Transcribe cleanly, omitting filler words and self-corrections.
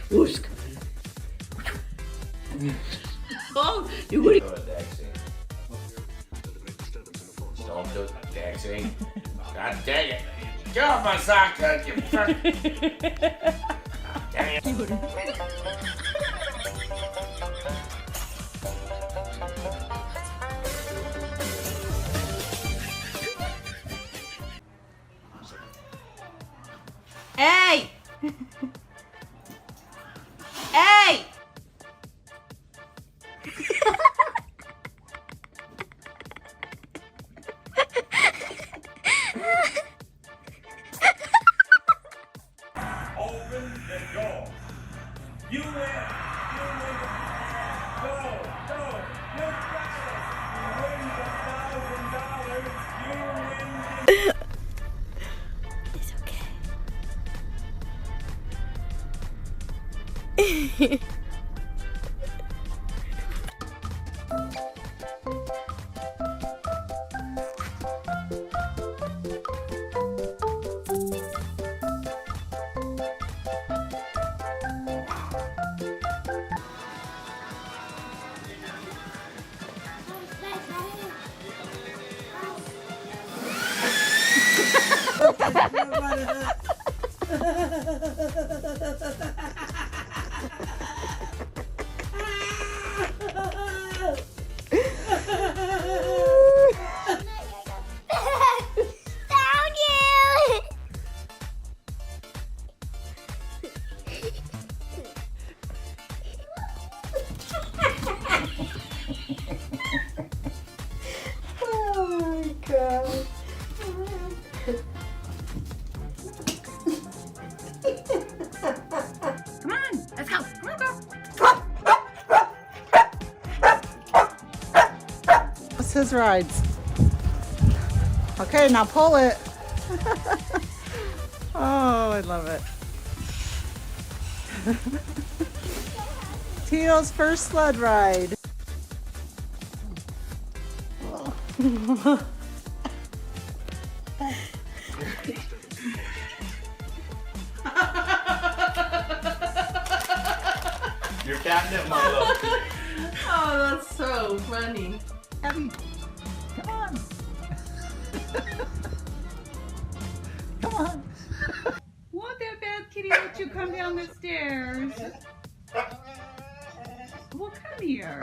Usk. Oh, you would. Don't do it, Daxie. God dang it. Get off my sock, you fuck. Dang it. Hey! Hey! Open the door. You win. You win. Go. Go. You got it. You win $1,000. You win. It's okay. Found you! Oh my god. Come on, let's go. Come on, go. That's his rides. Okay, now pull it. Oh, I love it. Tito's first sled ride. You're catnip, Milo. Oh, that's so funny. Abby, come on. Come on. Won't that bad kitty let you come down the stairs? Well, come here.